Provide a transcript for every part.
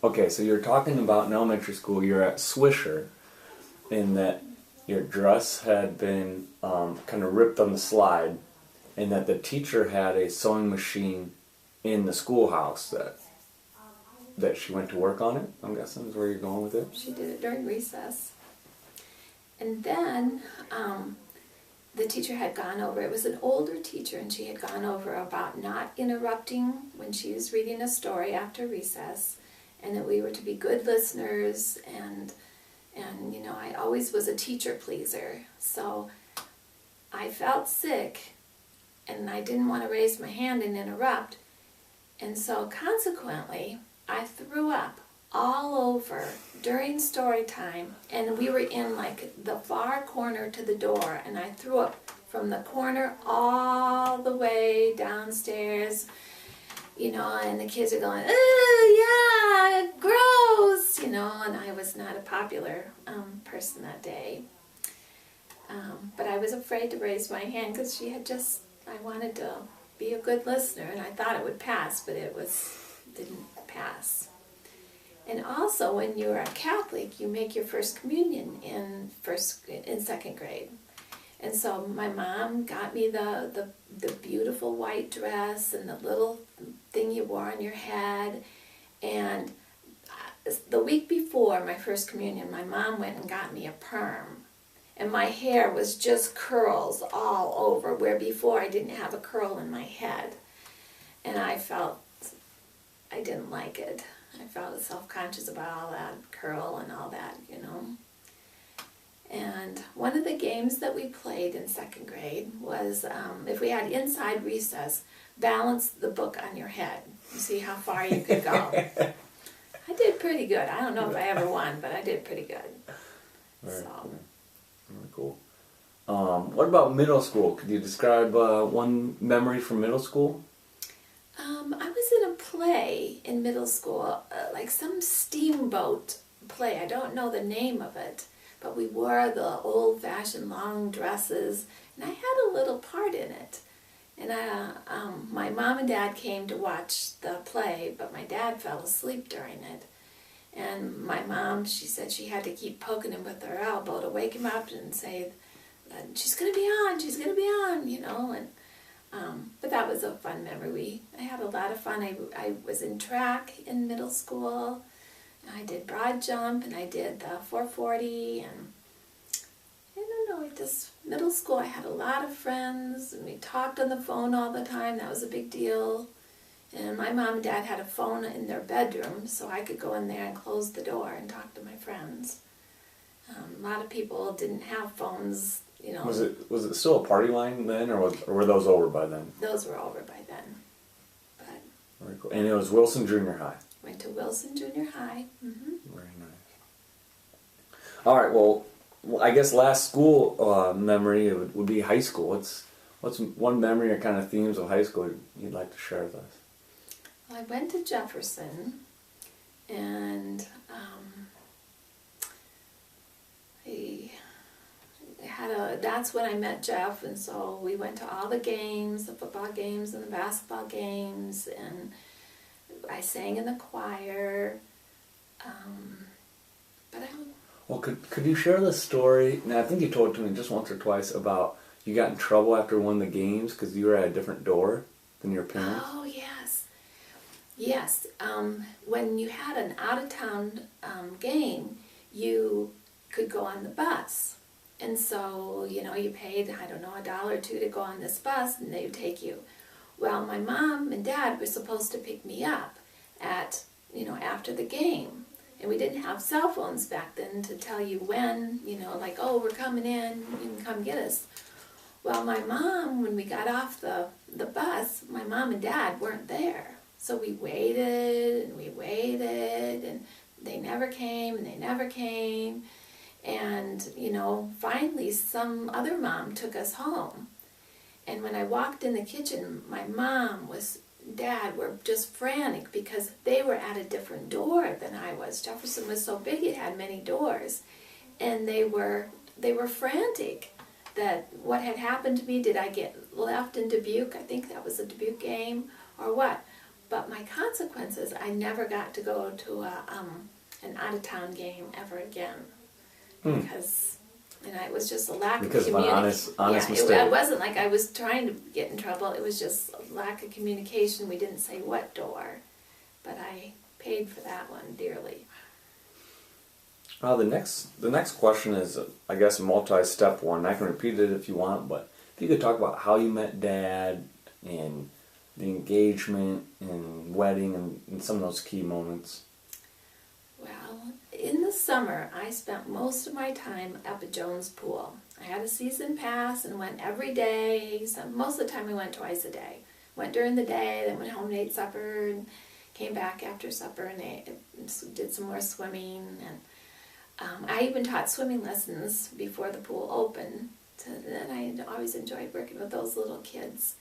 Okay, so you're talking about in elementary school, you're at Swisher, in that your dress had been kind of ripped on the slide, and that the teacher had a sewing machine in the schoolhouse that she went to work on it, I'm guessing is where you're going with it? She did it during recess. And then the teacher had gone over, it was an older teacher, and she had gone over about not interrupting when she was reading a story after recess, and that we were to be good listeners, and you know, I always was a teacher pleaser. So I felt sick, and I didn't want to raise my hand and interrupt, and so consequently, I threw up all over during story time, and we were in like the far corner to the door, and I threw up from the corner all the way downstairs, you know, and the kids are going, yeah, gross, you know, and I was not a popular person that day. But I was afraid to raise my hand because she had just, I wanted to be a good listener, and I thought it would pass, but didn't pass. And also, when you're a Catholic, you make your first communion in second grade. And so my mom got me the beautiful white dress and the little thing you wore on your head. And the week before my first communion, my mom went and got me a perm. And my hair was just curls all over, where before I didn't have a curl in my head. And I felt I didn't like it. I felt self-conscious about all that curl and all that, you know. And one of the games that we played in second grade was, if we had inside recess, balance the book on your head and see how far you could go. I did pretty good. I don't know if I ever won, but I did pretty good. Very cool. What about middle school? Could you describe one memory from middle school? I was in a play in middle school, like some steamboat play. I don't know the name of it, but we wore the old-fashioned long dresses, and I had a little part in it. And my mom and dad came to watch the play, but my dad fell asleep during it. And my mom, she said she had to keep poking him with her elbow to wake him up and say, she's going to be on, she's going to be on, you know. And but that was a fun memory. I had a lot of fun. I was in track in middle school. I did broad jump, and I did the 440, and I don't know, middle school I had a lot of friends, and we talked on the phone all the time. That was a big deal. And my mom and dad had a phone in their bedroom, so I could go in there and close the door and talk to my friends. A lot of people didn't have phones, you know. Was it still a party line then, or were those over by then? Those were over by then. But very cool. And it was Wilson Junior High. Went to Wilson Junior High. Mm-hmm. Very nice. All right. Well, I guess last school memory would be high school. What's one memory or kind of themes of high school you'd like to share with us? Well, I went to Jefferson, and that's when I met Jeff, and so we went to all the games, the football games and the basketball games, and I sang in the choir. But I don't... Well, could you share the story? Now, I think you told it to me just once or twice about you got in trouble after one of the games because you were at a different door than your parents. Oh, yes. Yes. When you had an out-of-town game, you could go on the bus. And so, you know, you paid, I don't know, $1 or $2 to go on this bus, and they would take you. Well, my mom and dad were supposed to pick me up at, you know, after the game. And we didn't have cell phones back then to tell you when, you know, like, oh, we're coming in, you can come get us. Well, my mom, when we got off the bus, my mom and dad weren't there. So we waited, and they never came, and they never came. And, you know, finally some other mom took us home. And when I walked in the kitchen, my mom Dad were just frantic because they were at a different door than I was. Jefferson was so big it had many doors. And they were frantic that what had happened to me, did I get left in Dubuque? I think that was a Dubuque game, or what? But my consequences, I never got to go to an out-of-town game ever again. Because it was just a lack of communication. Because of an honest mistake. It wasn't like I was trying to get in trouble. It was just a lack of communication. We didn't say what door. But I paid for that one dearly. The next question is, I guess, a multi-step one. I can repeat it if you want, but if you could talk about how you met Dad and the engagement and wedding and some of those key moments. Well, in the summer, I spent most of my time up at Jones Pool. I had a season pass and went every day. So most of the time I went twice a day. Went during the day, then went home and ate supper, and came back after supper and did some more swimming. And I even taught swimming lessons before the pool opened. And I had always enjoyed working with those little kids.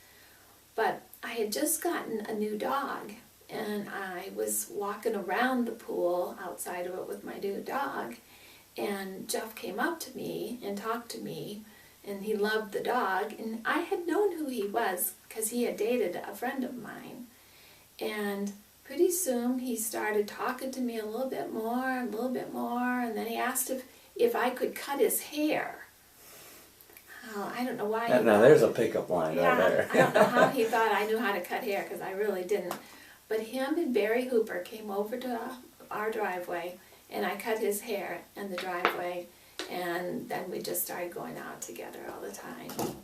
But I had just gotten a new dog, and I was walking around the pool outside of it with my new dog, and Jeff came up to me and talked to me, and he loved the dog, and I had known who he was because he had dated a friend of mine. And pretty soon he started talking to me a little bit more, and then he asked if I could cut his hair. Oh, I don't know why. Now there's a pickup line right there. I don't know how he thought I knew how to cut hair, because I really didn't. But him and Barry Hooper came over to our driveway, and I cut his hair in the driveway, and then we just started going out together all the time.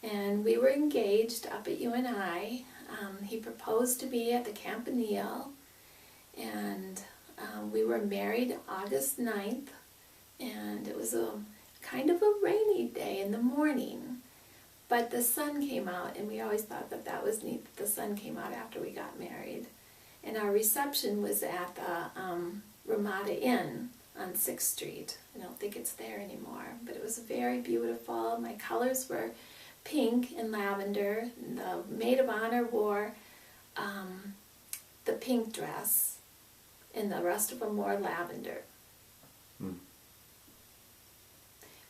And we were engaged up at UNI. He proposed to me at the Campanile, and we were married August 9th, and it was a kind of a rainy day in the morning, but the sun came out, and we always thought that was neat that the sun came out after we got married. And our reception was at the Ramada Inn on 6th Street. I don't think it's there anymore, but it was very beautiful. My colors were pink and lavender. The maid of honor wore the pink dress, and the rest of them wore lavender.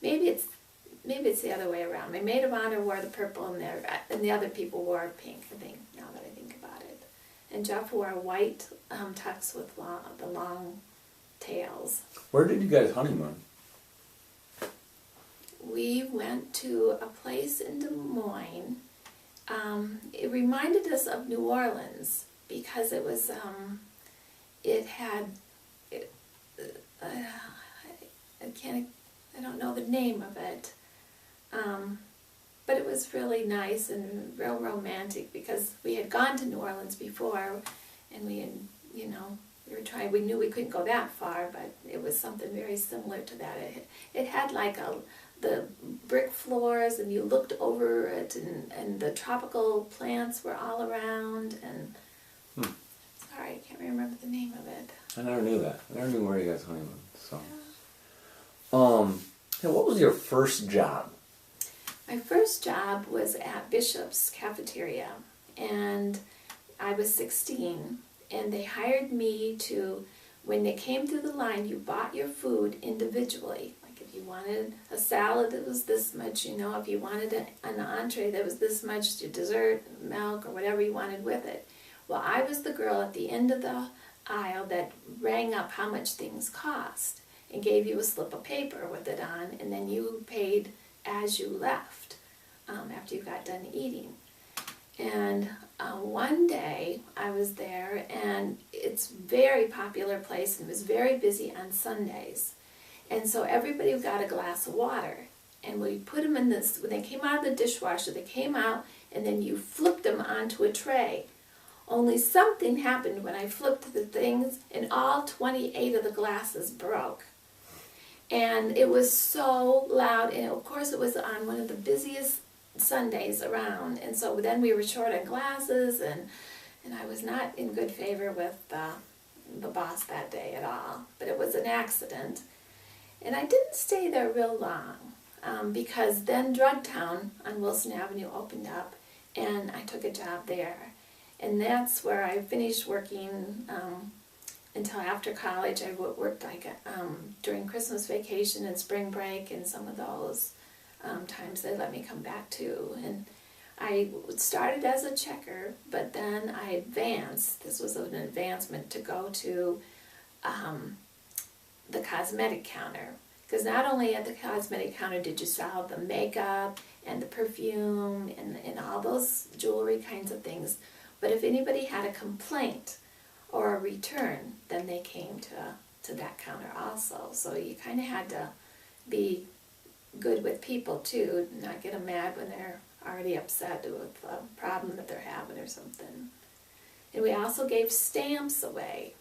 Maybe it's the other way around. My maid of honor wore the purple, and the other people wore pink, I think, now that I think about it. And Jeff wore a white tux with the long tails. Where did you guys honeymoon? We went to a place in Des Moines. It reminded us of New Orleans because it was, I don't know the name of it, but it was really nice and real romantic because we had gone to New Orleans before, and we knew we couldn't go that far, but it was something very similar to that. It had like the brick floors, and you looked over it, and the tropical plants were all around, and sorry, I can't remember the name of it. I never knew that. I never knew where you guys honeymooned. So. What was your first job? My first job was at Bishop's Cafeteria, and I was 16, and they hired me to, when they came through the line, you bought your food individually. Like if you wanted a salad, it was this much, if you wanted an entree, that was this much, your dessert, milk, or whatever you wanted with it. Well, I was the girl at the end of the aisle that rang up how much things cost, and gave you a slip of paper with it on, and then you paid as you left after you got done eating. And one day I was there, and it's a very popular place, and it was very busy on Sundays. And so everybody got a glass of water, and we put them in this, when they came out of the dishwasher, they came out, and then you flipped them onto a tray. Only something happened when I flipped the things, and all 28 of the glasses broke. And it was so loud, and of course it was on one of the busiest Sundays around, and so then we were short on glasses, and I was not in good favor with the boss that day at all, but it was an accident. And I didn't stay there real long, because then Drug Town on Wilson Avenue opened up, and I took a job there. And that's where I finished working until after college. I worked like during Christmas vacation and spring break, and some of those times they let me come back too. And I started as a checker, but then I advanced. This was an advancement to go to the cosmetic counter. Because not only at the cosmetic counter did you sell the makeup and the perfume and all those jewelry kinds of things, but if anybody had a complaint or a return, then they came to that counter also. So you kind of had to be good with people too, not get them mad when they're already upset with a problem that they're having or something. And we also gave stamps away.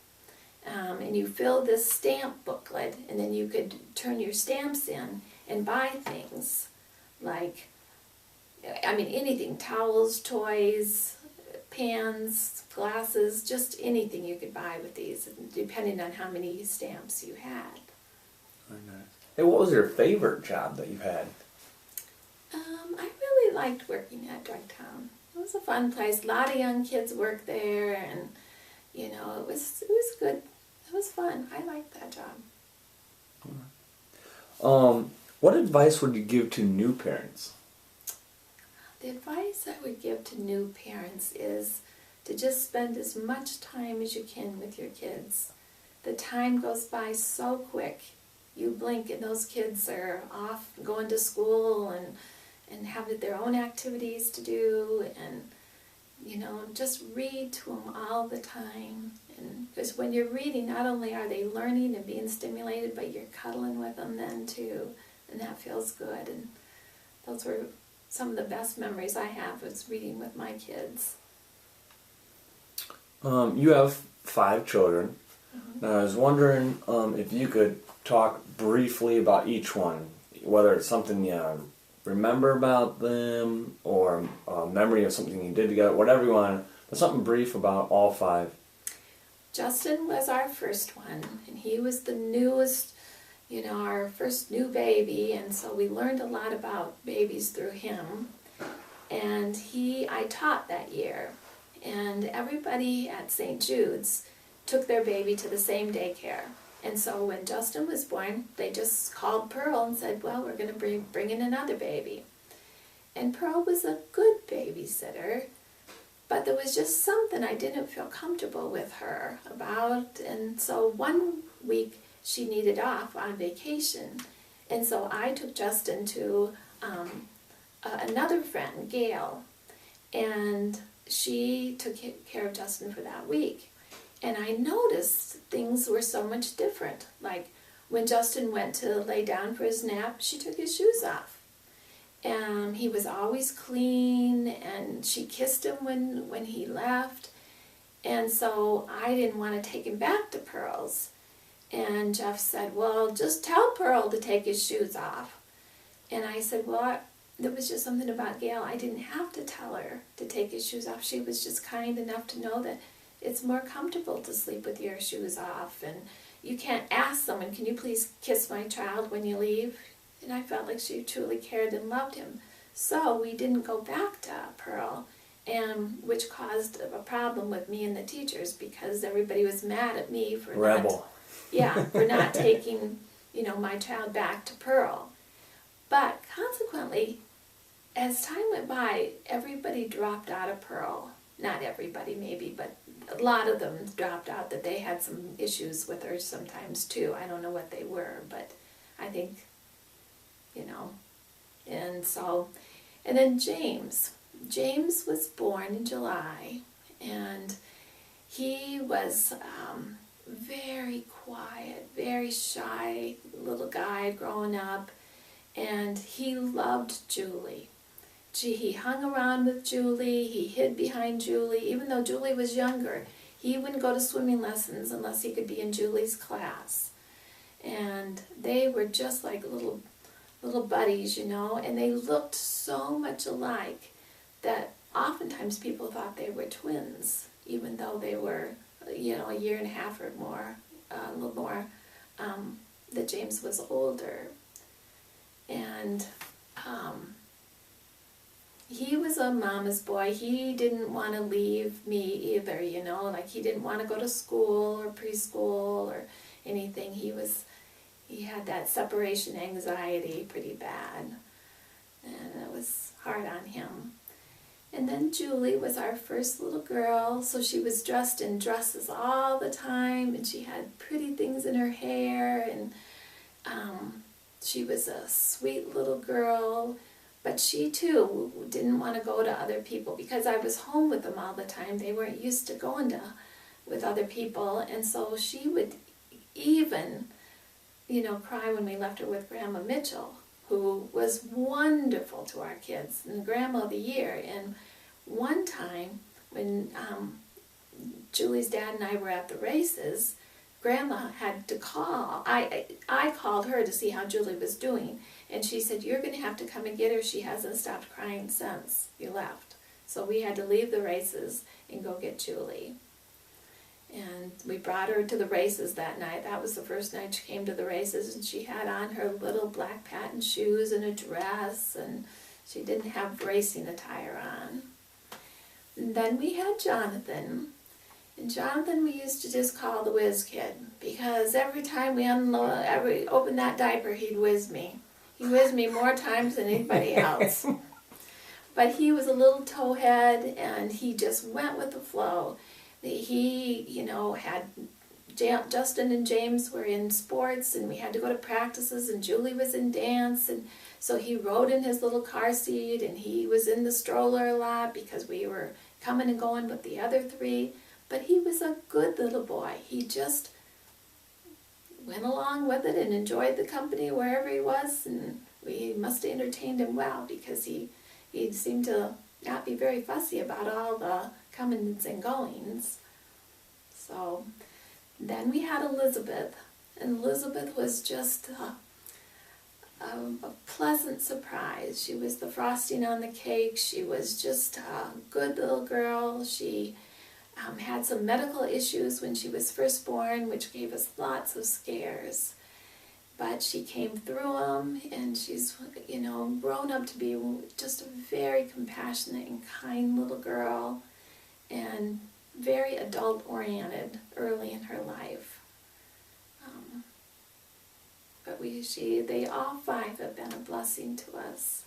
And you filled this stamp booklet, and then you could turn your stamps in and buy things like, I mean, anything, towels, toys, pans, glasses, just anything you could buy with these, depending on how many stamps you had. Very nice. Hey, what was your favorite job that you had? I really liked working at Drugtown. It was a fun place. A lot of young kids worked there, and you know, it was good. It was fun. I liked that job. What advice would you give to new parents? The advice I would give to new parents is to just spend as much time as you can with your kids. The time goes by so quick. You blink and those kids are off going to school and have their own activities to do, and you know, just read to them all the time. And because when you're reading, not only are they learning and being stimulated, but you're cuddling with them then too, and that feels good. And those were some of the best memories I have, was reading with my kids. You have 5 children. Mm-hmm. Now, I was wondering if you could talk briefly about each one, whether it's something you remember about them or a memory of something you did together, whatever you want, but something brief about all 5. Justin was our first one, and he was the newest, you know, our first new baby, and so we learned a lot about babies through him. And I taught that year, and everybody at St. Jude's took their baby to the same daycare. And so when Justin was born, they just called Pearl and said, well, we're going to bring in another baby. And Pearl was a good babysitter, but there was just something I didn't feel comfortable with her about. And so one week she needed off on vacation. And so I took Justin to another friend, Gail, and she took care of Justin for that week. And I noticed things were so much different. Like when Justin went to lay down for his nap, she took his shoes off. And he was always clean, and she kissed him when he left. And so I didn't want to take him back to Pearl's. And Jeff said, well, just tell Pearl to take his shoes off. And I said, well, there was just something about Gail. I didn't have to tell her to take his shoes off. She was just kind enough to know that it's more comfortable to sleep with your shoes off. And you can't ask someone, can you please kiss my child when you leave? And I felt like she truly cared and loved him. So we didn't go back to Pearl, which caused a problem with me and the teachers, because everybody was mad at me for for not taking, you know, my child back to Pearl. But consequently, as time went by, everybody dropped out of Pearl. Not everybody maybe, but a lot of them dropped out, that they had some issues with her sometimes too. I don't know what they were, but I think, you know. And so, and then James was born in July, and he was very quiet, very shy little guy growing up, and he loved Julie. He hung around with Julie, he hid behind Julie. Even though Julie was younger, he wouldn't go to swimming lessons unless he could be in Julie's class. And they were just like little buddies, you know, and they looked so much alike that oftentimes people thought they were twins, even though they were, you know, a year and a half or more, a little more, that James was older. And he was a mama's boy. He didn't want to leave me either, you know, like he didn't want to go to school or preschool or anything. He had that separation anxiety pretty bad, and it was hard on him. And then Julie was our first little girl, so she was dressed in dresses all the time, and she had pretty things in her hair, and she was a sweet little girl. But she too didn't want to go to other people because I was home with them all the time. They weren't used to going with other people, and so she would even, cry when we left her with Grandma Mitchell, who was wonderful to our kids and Grandma of the Year. And one time when Julie's dad and I were at the races, Grandma had to call. I called her to see how Julie was doing, and she said, "You're going to have to come and get her. She hasn't stopped crying since you left." So we had to leave the races and go get Julie. And we brought her to the races that night. That was the first night she came to the races, and she had on her little black patent shoes and a dress, and she didn't have racing attire on. And then we had Jonathan. And Jonathan we used to just call the whiz kid, because every time we opened that diaper, he'd whiz me. He whizzed me more times than anybody else. But he was a little towhead, and he just went with the flow. He, had Justin and James were in sports, and we had to go to practices, and Julie was in dance, and so he rode in his little car seat, and he was in the stroller a lot because we were coming and going with the other three. But he was a good little boy. He just went along with it and enjoyed the company wherever he was, and we must have entertained him well because he seemed to not be very fussy about all the comings and goings. So then we had Elizabeth, and Elizabeth was just a pleasant surprise. She was the frosting on the cake. She was just a good little girl. She had some medical issues when she was first born, which gave us lots of scares. But she came through them, and she's, grown up to be just a very compassionate and kind little girl, and very adult-oriented early in her life. But they all five have been a blessing to us.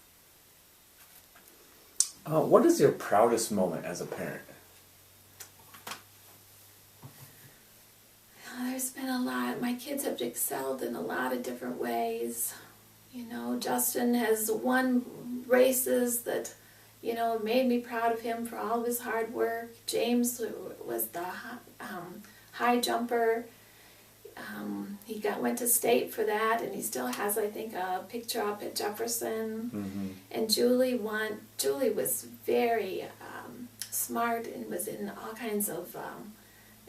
What is your proudest moment as a parent? There's been a lot. My kids have excelled in a lot of different ways. Justin has won races that, made me proud of him for all of his hard work. James was the high jumper. He went to state for that, and he still has, I think, a picture up at Jefferson. Mm-hmm. And Julie won. Julie was very smart and was in all kinds of.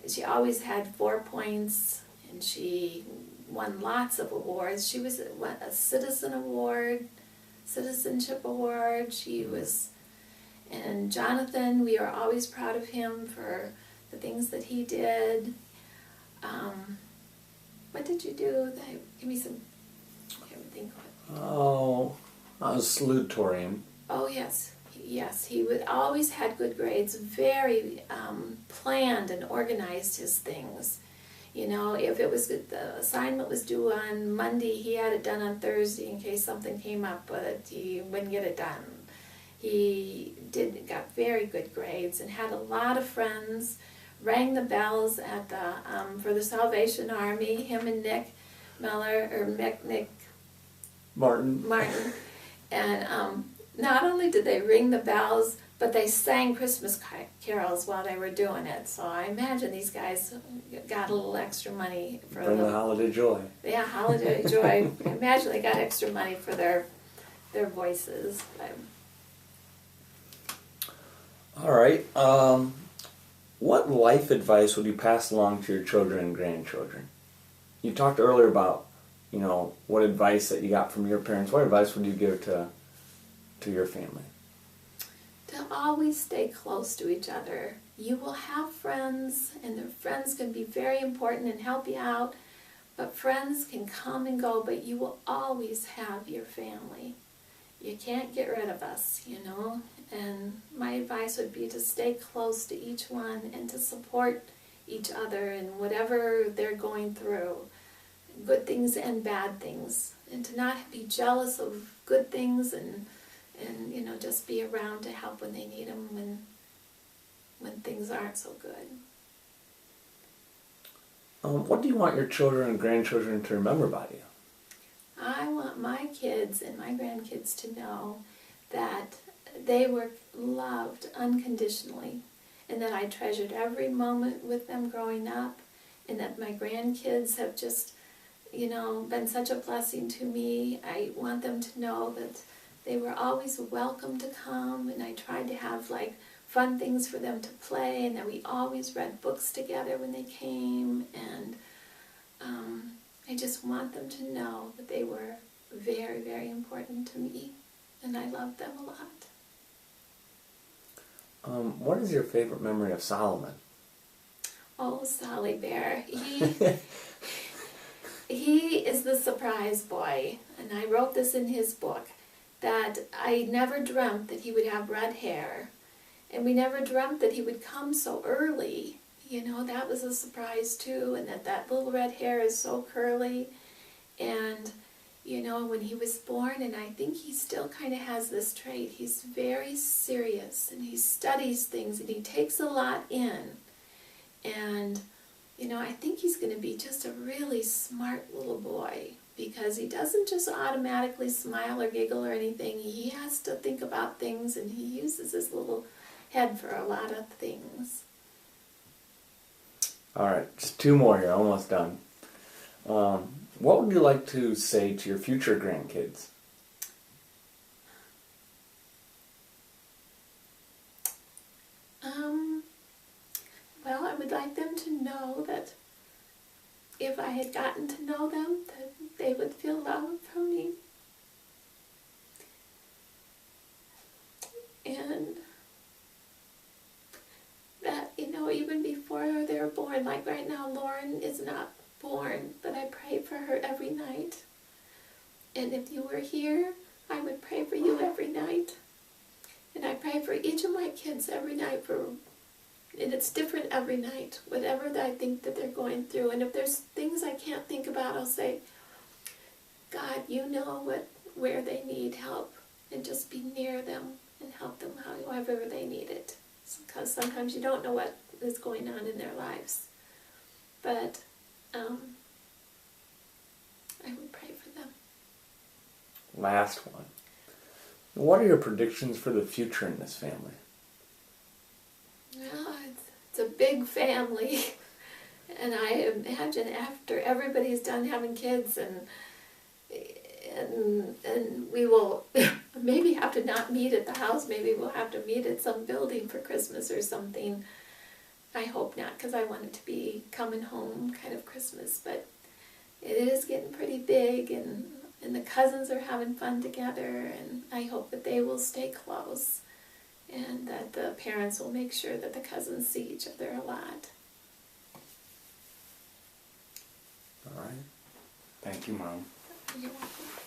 She always had 4 points, and she won lots of awards. She was a citizenship award. She was, and Jonathan, we are always proud of him for the things that he did. What did you do? Give me some. I can't think what. Oh, I was salutatorian. Oh yes. Yes, he always had good grades, very planned and organized his things. If it was the assignment was due on Monday, he had it done on Thursday in case something came up, but he wouldn't get it done. He got very good grades and had a lot of friends, rang the bells at for the Salvation Army, him and Nick Martin. And not only did they ring the bells, but they sang Christmas carols while they were doing it. So I imagine these guys got a little extra money for the holiday joy. Yeah, holiday joy. I imagine they got extra money for their voices. All right. What life advice would you pass along to your children and grandchildren? You talked earlier about, what advice that you got from your parents. What advice would you give to your family? To always stay close to each other. You will have friends, and their friends can be very important and help you out, but friends can come and go, but you will always have your family. You can't get rid of us, and my advice would be to stay close to each one and to support each other in whatever they're going through, good things and bad things, and to not be jealous of good things and and just be around to help when they need them when things aren't so good. What do you want your children and grandchildren to remember about you? I want my kids and my grandkids to know that they were loved unconditionally, and that I treasured every moment with them growing up, and that my grandkids have just, been such a blessing to me. I want them to know that they were always welcome to come, and I tried to have fun things for them to play, and that we always read books together when they came, and I just want them to know that they were very, very important to me, and I loved them a lot. What is your favorite memory of Solomon? Oh, Solly Bear. He is the surprise boy, and I wrote this in his book, that I never dreamt that he would have red hair, and we never dreamt that he would come so early. That was a surprise too, and that little red hair is so curly. And, when he was born, and I think he still kind of has this trait, he's very serious, and he studies things, and he takes a lot in. And, I think he's going to be just a really smart little boy, because he doesn't just automatically smile or giggle or anything. He has to think about things, and he uses his little head for a lot of things. All right, just two more here, almost done. What would you like to say to your future grandkids? Well, I would like them to know that if I had gotten to know them, that they would feel love from me. And that, even before they're born, like right now, Lauren is not born, but I pray for her every night. And if you were here, I would pray for you every night. And I pray for each of my kids every night, and it's different every night, whatever that I think that they're going through. And if there's things I can't think about, I'll say, God, you know where they need help, and just be near them and help them however they need it. Because sometimes you don't know what is going on in their lives. But I would pray for them. Last one. What are your predictions for the future in this family? Well, it's a big family. And I imagine after everybody's done having kids, and we will maybe have to not meet at the house. Maybe we'll have to meet at some building for Christmas or something. I hope not, because I want it to be coming home kind of Christmas. But it is getting pretty big, and the cousins are having fun together, and I hope that they will stay close, and that the parents will make sure that the cousins see each other a lot. All right. Thank you, Mom. You're welcome.